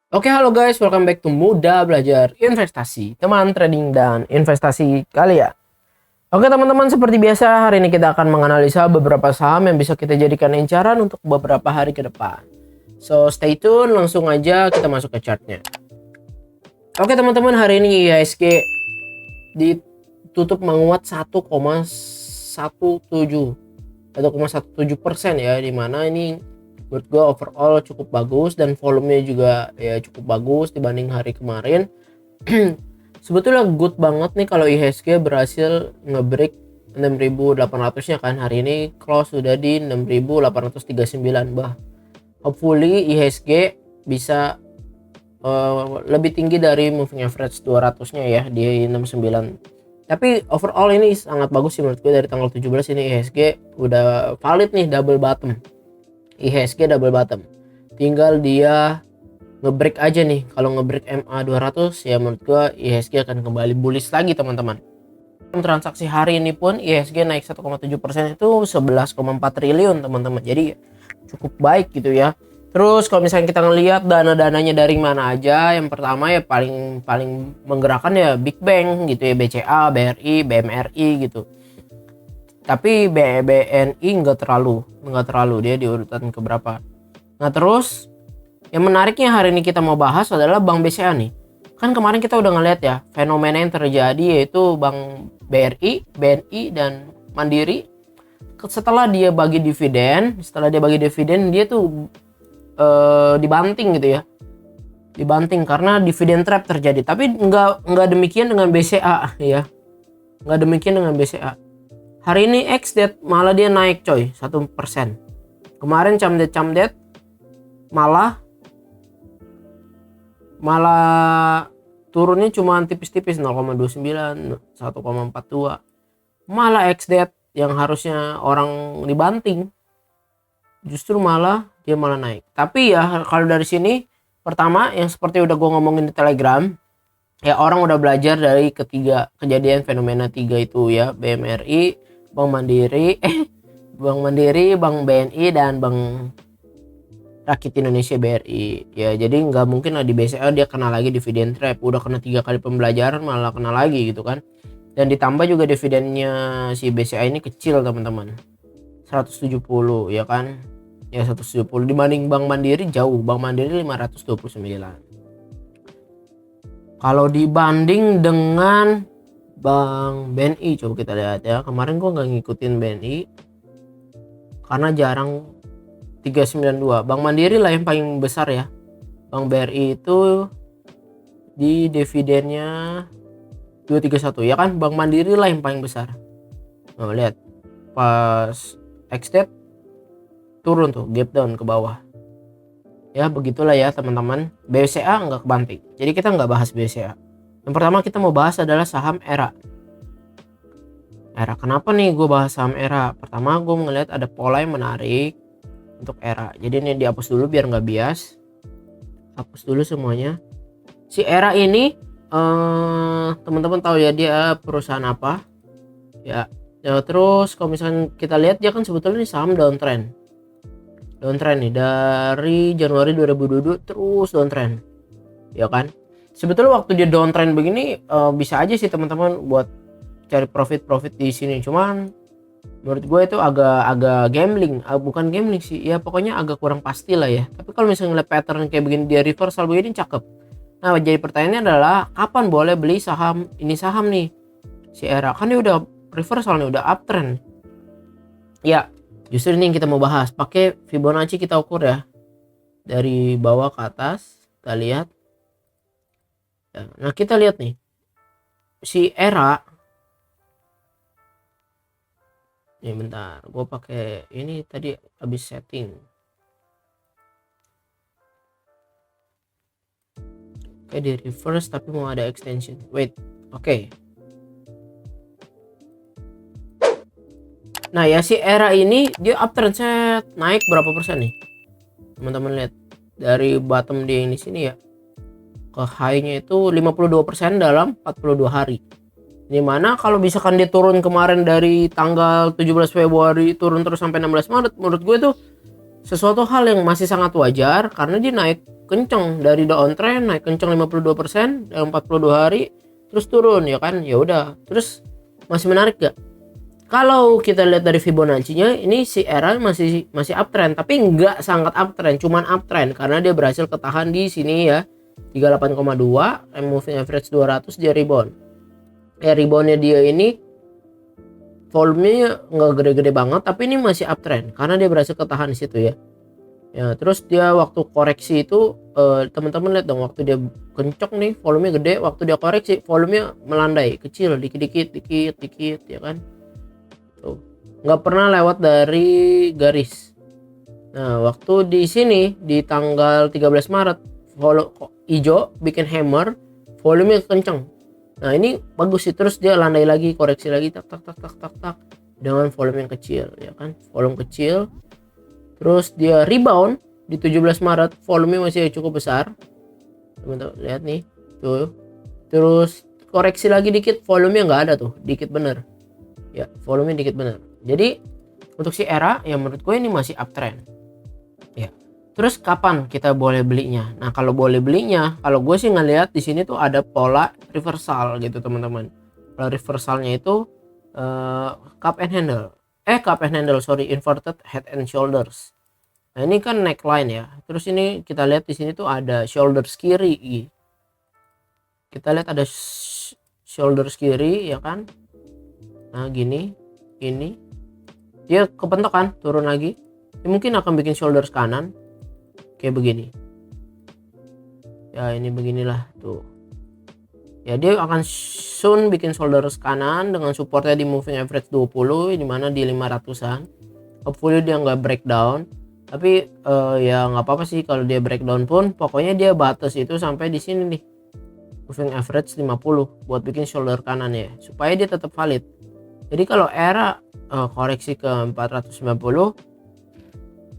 Oke, halo guys, welcome back to Muda Belajar Investasi, teman trading dan investasi kalian. Oke teman-teman, seperti biasa hari ini kita akan menganalisa beberapa saham yang bisa kita jadikan incaran untuk beberapa hari ke depan. So stay tune, langsung aja kita masuk ke chartnya. Oke teman-teman, hari ini IHSG ditutup menguat 1,17% ya, dimana ini menurut gue overall cukup bagus dan volumenya juga ya cukup bagus dibanding hari kemarin. Sebetulnya good banget nih kalau IHSG berhasil ngebreak 6.800 nya kan. Hari ini close sudah di 6.839. Hopefully IHSG bisa lebih tinggi dari moving average 200 nya ya di 69. Tapi overall ini sangat bagus sih menurut gue. Dari tanggal 17 ini IHSG udah valid nih, double bottom. IHSG double bottom, tinggal dia ngebreak aja nih. Kalau ngebreak MA 200 ya menurut gua IHSG akan kembali bullish lagi teman-teman. Transaksi hari ini pun IHSG naik 1,7%, itu 11,4 triliun teman-teman, jadi cukup baik gitu ya. Terus kalau misalnya kita ngelihat dana-dananya dari mana aja, yang pertama ya paling menggerakkan ya Big Bank gitu ya, BCA, BRI, BMRI gitu. Tapi BNI nggak terlalu, dia di urutan keberapa. Nah terus yang menariknya hari ini kita mau bahas adalah Bank BCA nih. Kan kemarin kita udah ngeliat ya fenomena yang terjadi, yaitu Bank BRI, BNI dan Mandiri setelah dia bagi dividen, dia tuh dibanting gitu ya. Dibanting karena dividen trap terjadi. Tapi nggak demikian dengan BCA ya. Nggak demikian dengan BCA. Hari ini XDate malah dia naik coy 1%. Kemarin camdet malah turunnya cuma tipis-tipis 0,29, 1,42. Malah XDate yang harusnya orang dibanting justru dia malah naik. Tapi ya kalau dari sini, pertama yang seperti udah gue ngomongin di Telegram, ya orang udah belajar dari ketiga kejadian fenomena tiga itu ya, BMRI, Bank Mandiri, Bank BNI dan Bank Rakyat Indonesia BRI ya. Jadi nggak mungkin lah di BCA dia kena lagi dividen trap. Udah kena 3 kali pembelajaran malah kena lagi gitu kan. Dan ditambah juga dividennya si BCA ini kecil teman-teman, 170 ya kan. Ya 170 dibanding Bank Mandiri jauh. Bank Mandiri 529. Kalau dibanding dengan Bank BNI, coba kita lihat ya. Kemarin gua nggak ngikutin BNI karena jarang. 392. Bank Mandiri lah yang paling besar ya. Bank BRI itu di dividennya 231 ya kan. Bank Mandiri lah yang paling besar. Nah, lihat pas exit turun tuh, gap down ke bawah. Ya begitulah ya teman-teman. BCA nggak kebanting. Jadi kita nggak bahas BCA. Yang pertama kita mau bahas adalah saham ERA. Kenapa nih gue bahas saham ERA? Pertama gue ngeliat ada pola yang menarik untuk ERA. Jadi ini dihapus dulu biar nggak bias. Hapus dulu semuanya. Si ERA ini teman-teman tahu ya dia perusahaan apa? Ya. Terus kalau misalnya kita lihat dia kan sebetulnya ini saham downtrend. Downtrend nih dari Januari 2022 terus downtrend. Ya kan? Sebetulnya waktu dia downtrend begini bisa aja sih teman-teman buat cari profit di sini. Cuman menurut gue itu agak gambling, bukan gambling sih ya, pokoknya agak kurang pasti lah ya. Tapi kalau misalnya ngeliat pattern kayak begini, dia reversal begini cakep. Nah jadi pertanyaannya adalah kapan boleh beli saham nih si ERA? Kan dia udah reversal nih, udah uptrend ya. Justru ini yang kita mau bahas. Pakai Fibonacci kita ukur ya, dari bawah ke atas kita lihat ya. Nah kita lihat nih si ERA nih, bentar gue pakai ini tadi habis setting. Oke di reverse tapi mau ada extension, wait. Oke. Nah ya si ERA ini dia uptrend set, naik berapa persen nih teman-teman lihat. Dari bottom dia ini sini ya ke high nya itu 52% dalam 42 hari. Dimana kalau misalkan dia turun kemarin dari tanggal 17 Februari turun terus sampai 16 Maret, menurut gue tuh sesuatu hal yang masih sangat wajar karena dia naik kenceng dari downtrend, naik kenceng 52% dalam 42 hari, terus turun ya kan. Ya udah, terus masih menarik gak? Kalau kita lihat dari Fibonacci-nya, ini si ERA masih uptrend, tapi nggak sangat uptrend, cuman uptrend karena dia berhasil ketahan di sini ya 38,2, moving average 200, dia rebound. Reboundnya dia ini volumenya nggak gede-gede banget, tapi ini masih uptrend karena dia berhasil ketahan di situ ya. Ya, terus dia waktu koreksi itu teman-teman lihat dong, waktu dia kencok nih volumenya gede, waktu dia koreksi volumenya melandai, kecil, dikit ya kan. Tuh, nggak pernah lewat dari garis. Nah, waktu di sini di tanggal 13 Maret hijau bikin hammer, volumenya kenceng. Nah, ini bagus sih, terus dia landai lagi, koreksi lagi tak dengan volume yang kecil ya kan, volume kecil. Terus dia rebound di 17 Maret, volume masih cukup besar. Teman-teman lihat nih, tuh. Terus koreksi lagi dikit, volumenya nggak ada tuh, dikit bener. Ya, volume dikit bener. Jadi untuk si ERA ya menurut gue ini masih uptrend. Ya. Terus kapan kita boleh belinya? Nah, kalau boleh belinya, kalau gue sih ngelihat di sini tuh ada pola reversal gitu, teman-teman. Pola reversalnya itu cup and handle, inverted head and shoulders. Nah, ini kan neckline ya. Terus ini kita lihat di sini tuh ada shoulders kiri. Kita lihat ada shoulders kiri ya kan. Nah, gini, ini dia kepentok kan, turun lagi. Ini mungkin akan bikin shoulders kanan kayak begini. Ya, ini beginilah tuh. Ya, dia akan soon bikin shoulders kanan dengan supportnya di moving average 20, di mana di 500-an. Hopefully dia nggak breakdown. Tapi ya nggak apa-apa sih kalau dia breakdown pun, pokoknya dia batas itu sampai di sini nih. Moving average 50 buat bikin shoulder kanan ya, supaya dia tetap valid. Jadi kalau ERA koreksi ke 490,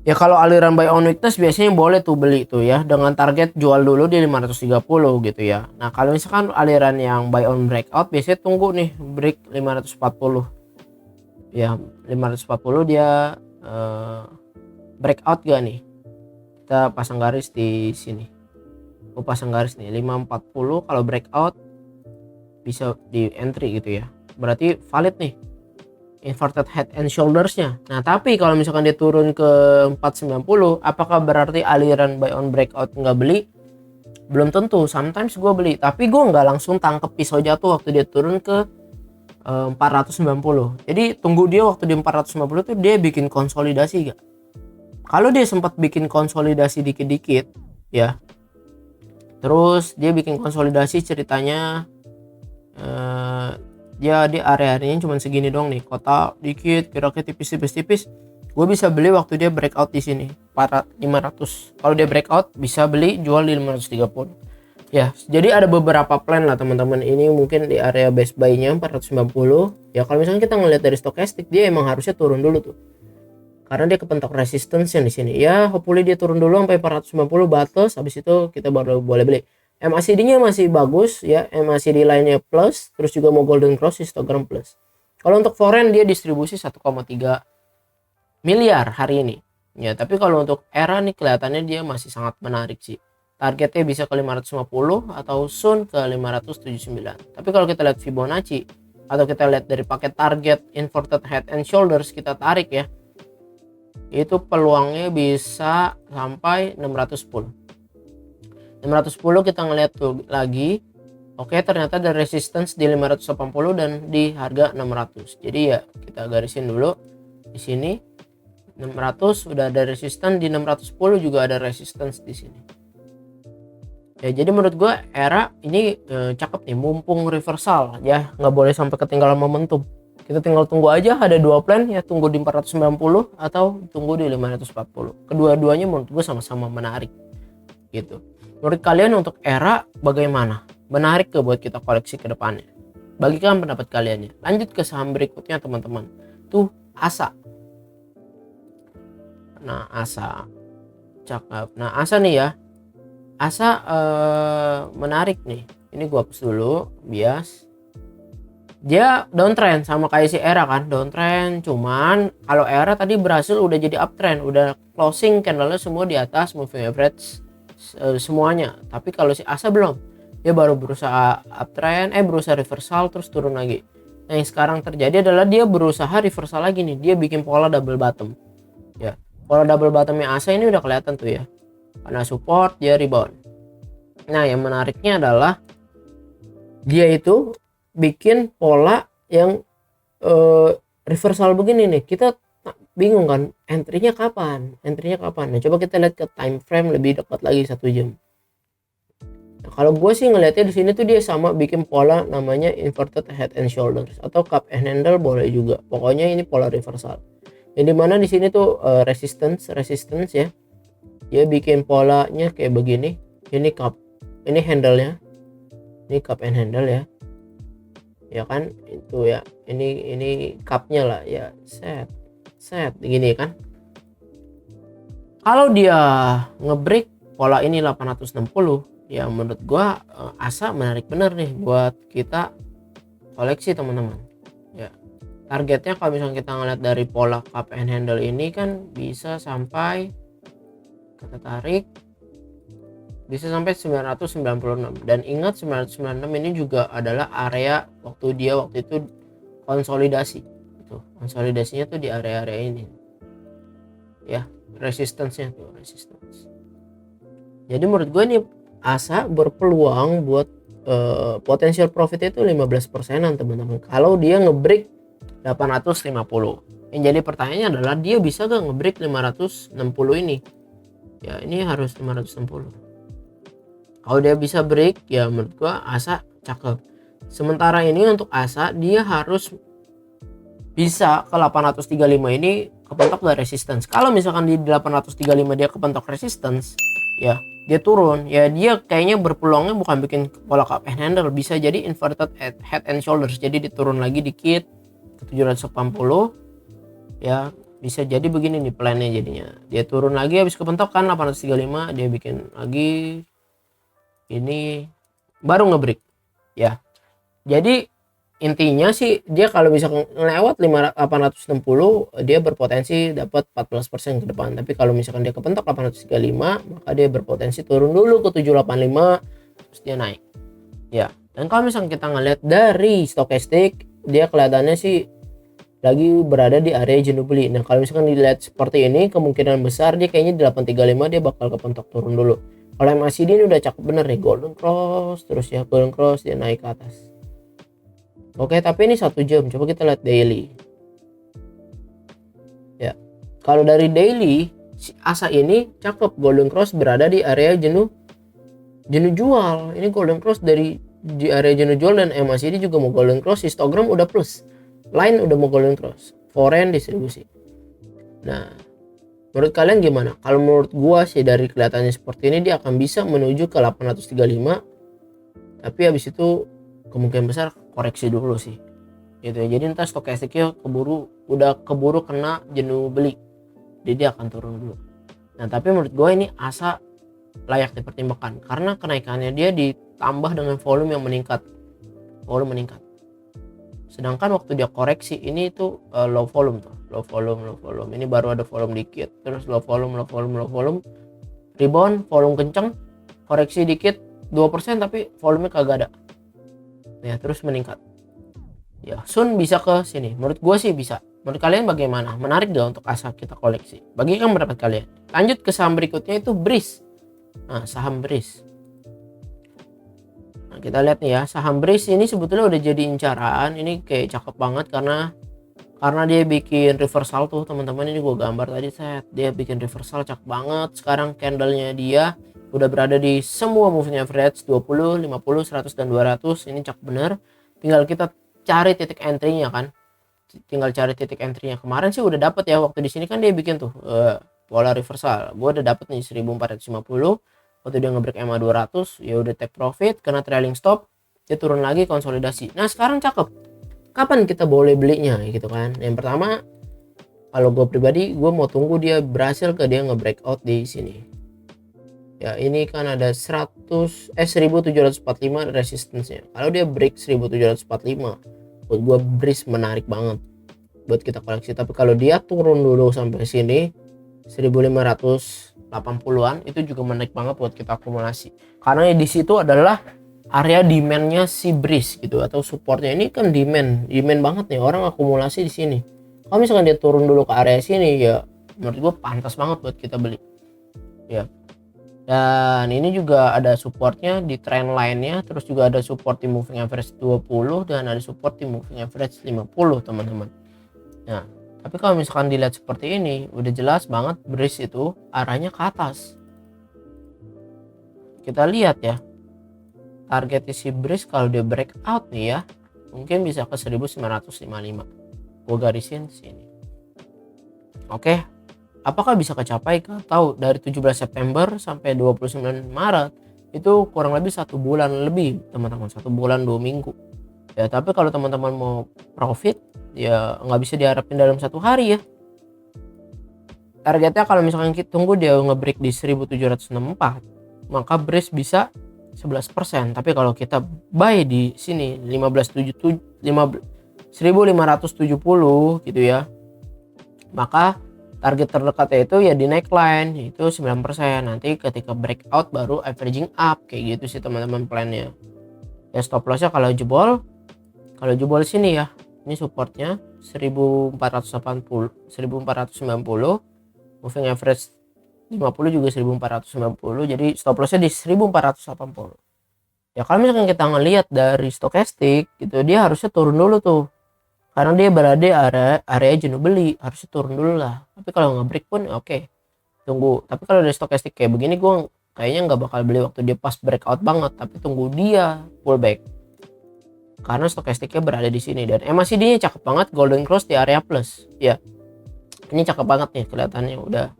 ya kalau aliran buy on weakness biasanya boleh tuh beli tuh ya, dengan target jual dulu di 530 gitu ya. Nah, kalau misalkan aliran yang buy on breakout biasanya tunggu nih break 540. Ya, 540 dia breakout gak nih? Kita pasang garis di sini. Aku pasang garis nih 540, kalau breakout bisa di entry gitu ya. Berarti valid nih inverted head and shoulders-nya. Nah, tapi kalau misalkan dia turun ke 490, apakah berarti aliran buy on breakout nggak beli? Belum tentu. Sometimes gue beli, tapi gue nggak langsung tangkep pisau jatuh waktu dia turun ke 490. Jadi tunggu dia waktu di 490 tuh dia bikin konsolidasi gak? Kalau dia sempat bikin konsolidasi dikit-dikit ya, terus dia bikin konsolidasi ceritanya dia di area-areanya cuma segini dong nih, kotak dikit, kira-kira tipis, gue bisa beli waktu dia breakout di sini 500. Kalau dia breakout bisa beli, jual di 530 ya. Jadi ada beberapa plan lah teman-teman. Ini mungkin di area best buy-nya 490 ya. Kalau misalnya kita ngelihat dari stokastik, dia emang harusnya turun dulu tuh karena dia kepentok resistance yang di sini ya. Hopefully dia turun dulu sampai 490 batas, habis itu kita baru boleh beli. MACD-nya masih bagus ya, MACD lainnya plus, terus juga mau golden cross, histogram plus. Kalau untuk foreign dia distribusi 1,3 miliar hari ini ya, tapi kalau untuk ERA nih kelihatannya dia masih sangat menarik sih. Targetnya bisa ke 550 atau soon ke 579. Tapi kalau kita lihat Fibonacci atau kita lihat dari paket target inverted head and shoulders, kita tarik ya, itu peluangnya bisa sampai 610 kita ngeliat tuh lagi. Oke, ternyata ada resistance di 580 dan di harga 600. Jadi ya kita garisin dulu di sini 600, udah ada resistance di 610, juga ada resistance di sini. Ya, jadi menurut gue ERA ini cakep nih, mumpung reversal ya, nggak boleh sampai ketinggalan momentum. Kita tinggal tunggu aja, ada dua plan ya, tunggu di 490 atau tunggu di 540. Kedua-duanya menurut gue sama-sama menarik gitu. Menurut kalian untuk ERA bagaimana? Menarik ke buat kita koleksi ke depannya? Bagikan pendapat kaliannya. Lanjut ke saham berikutnya teman-teman. Tuh ASA. Nah, ASA cakep. Nah, ASA nih ya. ASA menarik nih. Ini gua hapus dulu bias. dia downtrend sama kayak si Era kan, downtrend. Cuman kalau Era tadi berhasil udah jadi uptrend, udah closing candlenya semua di atas moving average semuanya. Tapi kalau si Asa belum, dia baru berusaha uptrend, berusaha reversal terus turun lagi. Nah yang sekarang terjadi adalah dia berusaha reversal lagi nih, dia bikin pola double bottom. Ya, pola double bottomnya Asa ini udah kelihatan tuh ya, karena support dia rebound. Nah yang menariknya adalah dia itu bikin pola yang reversal begini nih. Kita bingung kan entry-nya kapan. Nah coba kita lihat ke time frame lebih dekat lagi 1 jam. Nah, kalau gue sih ngelihatnya di sini tuh dia sama bikin pola namanya inverted head and shoulders atau cup and handle boleh juga. Pokoknya ini pola reversal. Yang dimana di sini tuh resistance ya. Dia bikin polanya kayak begini. Ini cup, ini handle-nya. Ini cup and handle ya. Ya kan itu ya, ini cupnya lah ya, set gini kan. Kalau dia ngebreak pola ini 860 ya, menurut gua Asa menarik bener nih buat kita koleksi teman-teman ya. Targetnya kalau misalnya kita ngeliat dari pola cup and handle ini kan bisa sampai, kita tarik, bisa sampai 996. Dan ingat 996 ini juga adalah area waktu itu konsolidasi. Konsolidasinya tuh di area-area ini ya, resistance-nya tuh resistance. Jadi menurut gue ini Asa berpeluang buat potensial profit itu 15%-an teman-teman kalau dia ngebreak 850. Yang jadi pertanyaannya adalah dia bisa gak ngebreak 560 ini ya, ini harus 560. Kalau dia bisa break ya menurut gua Asa cakep. Sementara ini untuk Asa dia harus bisa ke 835 ini kepentok dari resistance. Kalau misalkan di 835 dia kepentok resistance ya, dia turun ya, dia kayaknya berpeluangnya bukan bikin pola cup and handle, bisa jadi inverted head and shoulders. Jadi diturun lagi dikit ke 780 ya, bisa jadi begini nih plannya jadinya. Dia turun lagi habis kepentok kan 835, dia bikin lagi ini baru ngebreak ya. Jadi intinya sih dia kalau bisa ngelewat 860 dia berpotensi dapat 14% ke depan. Tapi kalau misalkan dia kepentok 835 maka dia berpotensi turun dulu ke 785 terus dia naik ya. Dan kalau misalkan kita ngeliat dari stokastik dia kelihatannya sih lagi berada di area jenuh beli. Nah kalau misalkan dilihat seperti ini kemungkinan besar dia kayaknya di 835 dia bakal kepentok turun dulu. Kalau MACD ini udah cakep bener nih, golden cross terus ya, golden cross dia naik ke atas. Oke, tapi ini 1 jam. Coba kita lihat daily. Ya. Kalau dari daily, si Asa ini cakep, golden cross berada di area jenuh jual. Ini golden cross di area jenuh jual dan MACD juga mau golden cross, histogram udah plus. Line udah mau golden cross. Foreign distribusi. Nah, menurut kalian gimana? Kalau menurut gua sih dari kelihatannya seperti ini dia akan bisa menuju ke 835. Tapi habis itu kemungkinan besar koreksi dulu sih. Gitu ya. Jadi entah stokastiknya udah keburu kena jenuh beli. Jadi dia akan turun dulu. Nah, tapi menurut gua ini Asa layak dipertimbangkan karena kenaikannya dia ditambah dengan volume yang meningkat. Sedangkan waktu dia koreksi ini tuh low volume. Ini baru ada volume dikit, terus low volume, rebound, volume kenceng, koreksi dikit 2% tapi volumenya kagak ada ya, terus meningkat ya. Sun bisa ke sini, menurut gue sih bisa. Menurut kalian bagaimana? Menarik gak untuk Asa kita koleksi? Bagikan pendapat kalian. Lanjut ke saham berikutnya itu Breeze. Nah, saham Breeze, nah kita lihat nih ya, saham Breeze ini sebetulnya udah jadi incaran. Ini kayak cakep banget karena dia bikin reversal tuh teman-teman. Ini gue gambar tadi, dia bikin reversal cakep banget. Sekarang candlenya dia udah berada di semua moving average 20, 50, 100 dan 200. Ini cakep bener. Tinggal kita cari titik entry-nya kan. Kemarin sih udah dapet ya, waktu di sini kan dia bikin tuh pola reversal. Gue udah dapet nih 1450. Waktu dia ngebreak MA 200 ya udah take profit karena trailing stop. Dia turun lagi konsolidasi. Nah sekarang cakep. Kapan kita boleh belinya gitu kan? Yang pertama, kalau gue pribadi gue mau tunggu dia berhasil ke dia nge-breakout di sini ya. Ini kan ada 1745 resistance-nya. Kalau dia break 1745 buat gua Breeze menarik banget buat kita koleksi. Tapi kalau dia turun dulu sampai sini 1580-an itu juga menarik banget buat kita akumulasi, karena di situ adalah area demandnya si Breeze gitu, atau supportnya. Ini kan demand banget nih orang akumulasi di sini. Kalau misalkan dia turun dulu ke area sini, ya menurut gue pantas banget buat kita beli ya. Dan ini juga ada supportnya di trend line-nya, terus juga ada support di moving average 20 dan ada support di moving average 50 teman-teman. Nah, tapi kalau misalkan dilihat seperti ini, udah jelas banget Breeze itu arahnya ke atas. Kita lihat ya, targetnya si Breeze kalau dia breakout nih ya, mungkin bisa ke 1955. Gue garisin sini. Oke, apakah bisa kecapai? Tahu dari 17 September sampai 29 Maret itu kurang lebih 1 bulan lebih teman-teman, 1 bulan 2 minggu ya. Tapi kalau teman-teman mau profit ya nggak bisa diharapin dalam 1 hari ya. Targetnya kalau misalkan kita tunggu dia nge-break di 1764, maka Breeze bisa 11%. Tapi kalau kita buy di sini 1570 gitu ya, maka target terdekatnya itu ya di neckline itu 9%. Nanti ketika breakout baru averaging up kayak gitu sih teman-teman plannya ya. Stop lossnya kalau jebol sini ya, ini supportnya 1480 1490, moving average 50 juga 1490, jadi stop lossnya di 1480 ya. Kalau misalkan kita ngelihat dari stokastik gitu, dia harusnya turun dulu tuh, karena dia berada di area jenuh beli, harusnya turun dulu lah. Tapi kalau nge-break pun oke, tunggu. Tapi kalau dari stokastik kayak begini, gue kayaknya nggak bakal beli waktu dia pas breakout banget, tapi tunggu dia pullback, karena stokastiknya berada di sini. Dan MACD nya cakep banget, golden cross di area plus ya. Ini cakep banget nih kelihatannya. Udah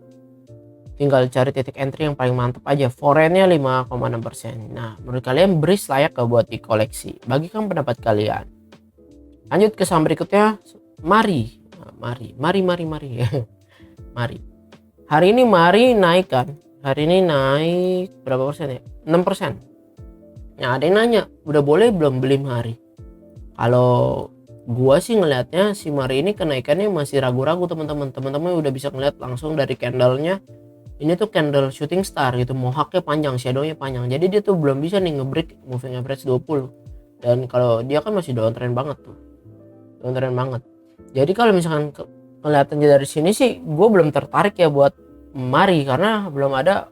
tinggal cari titik entry yang paling mantap aja. Foreign-nya 5,6%. Nah, menurut kalian Breeze layak gak buat dikoleksi? Bagikan pendapat kalian. Lanjut ke saham berikutnya, Mari. Mari. Hari ini Mari naik kan? Hari ini naik berapa persen ya? 6%. Nah, ada yang nanya, udah boleh belum beli Mari? Kalau gua sih ngelihatnya si Mari ini kenaikannya masih ragu-ragu teman-teman. Teman-teman udah bisa ngeliat langsung dari candlenya. Ini tuh candle shooting star gitu, mohawknya panjang, shadownya panjang. Jadi dia tuh belum bisa nih nge-break moving average 20. Dan kalau dia kan masih downtrend banget tuh. Downtrend banget. Jadi kalau misalkan kelihatannya dari sini sih gue belum tertarik ya buat Mari, karena belum ada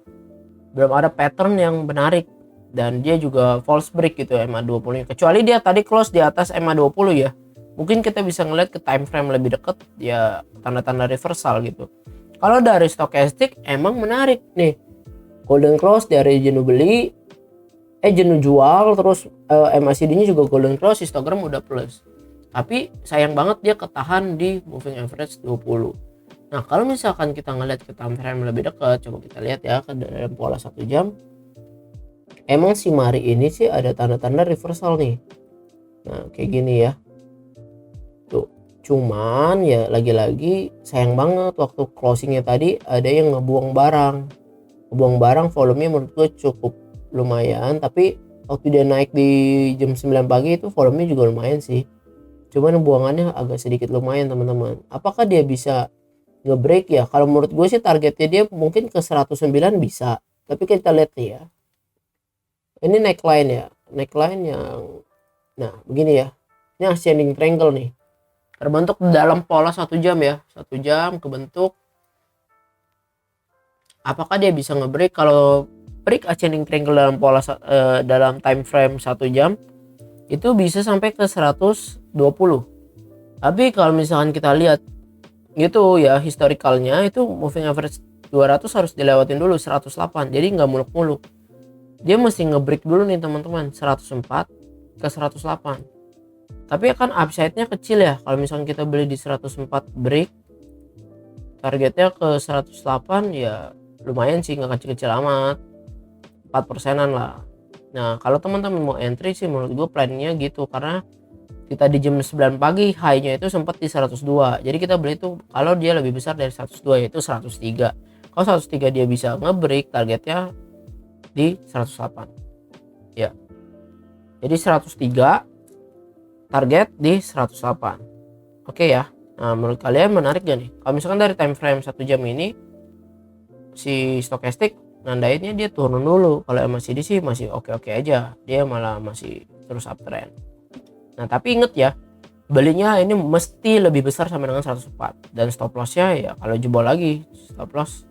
pattern yang menarik. Dan dia juga false break gitu MA20 nya. Kecuali dia tadi close di atas MA20 ya. Mungkin kita bisa ngeliat ke time frame lebih deket ya, tanda-tanda reversal gitu. Kalau dari stokastik emang menarik nih, golden cross dari jenuh beli, jenuh jual, terus MACD nya juga golden cross, histogram udah plus. Tapi sayang banget dia ketahan di moving average 20. Nah, kalau misalkan kita ngeliat ke time frame lebih dekat, coba kita lihat ya ke dalam pola 1 jam. Emang si Mari ini sih ada tanda-tanda reversal nih. Nah, kayak gini ya. Tuh. Cuman ya lagi-lagi sayang banget waktu closingnya tadi ada yang ngebuang barang volumenya menurut gue cukup lumayan. Tapi waktu dia naik di jam 9 pagi itu volumenya juga lumayan sih, cuman buangannya agak sedikit lumayan teman-teman. Apakah dia bisa nge-break ya? Kalau menurut gue sih targetnya dia mungkin ke 109 bisa, tapi kita lihat nih ya, ini neckline ya, neckline yang nah begini ya, ini ascending triangle nih, terbentuk dalam pola 1 jam ya, 1 jam kebentuk. Apakah dia bisa nge-break? Kalau break ascending triangle dalam pola dalam time frame 1 jam itu bisa sampai ke 120. Tapi kalau misalkan kita lihat gitu ya, historicalnya itu moving average 200 harus dilewatin dulu 108. Jadi nggak muluk-muluk, dia mesti nge-break dulu nih teman-teman, 104 ke 108. Tapi kan upside-nya kecil ya. Kalau misalkan kita beli di 104 break, targetnya ke 108 ya lumayan sih, nggak kecil-kecil amat, 4%an lah. Nah, kalau teman-teman mau entry sih menurut gue plannya gitu, karena kita di jam 9 pagi high-nya itu sempat di 102. Jadi kita beli itu kalau dia lebih besar dari 102 yaitu 103. Kalau 103 dia bisa nge-break, targetnya di 108. Ya. Jadi 103 target di 108. Oke ya. Nah, menurut kalian menarik gak nih? Kalau misalkan dari time frame 1 jam ini si stokastik nandainnya dia turun dulu. Kalau MACD sih masih oke-oke aja. Dia malah masih terus uptrend. Nah, tapi inget ya, belinya ini mesti lebih besar sama dengan 104 dan stop lossnya ya kalau jebol lagi stop loss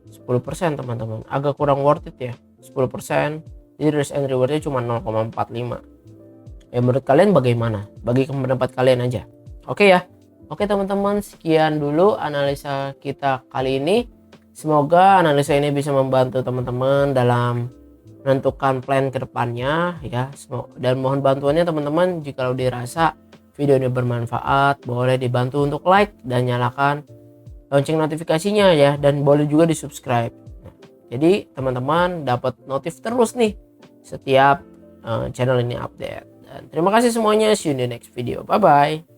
10% teman-teman, agak kurang worth it ya 10%. Jadi risk and rewardnya cuma 0,45. Ya menurut kalian bagaimana? Bagi pendapat kalian aja. Oke ya. Oke teman-teman, sekian dulu analisa kita kali ini. Semoga analisa ini bisa membantu teman-teman dalam menentukan plan kedepannya ya. Dan mohon bantuannya teman-teman, jika dirasa video ini bermanfaat, boleh dibantu untuk like dan nyalakan lonceng notifikasinya ya, dan boleh juga di subscribe. Jadi teman-teman dapat notif terus nih setiap channel ini update. Dan terima kasih semuanya, see you in the next video, bye bye.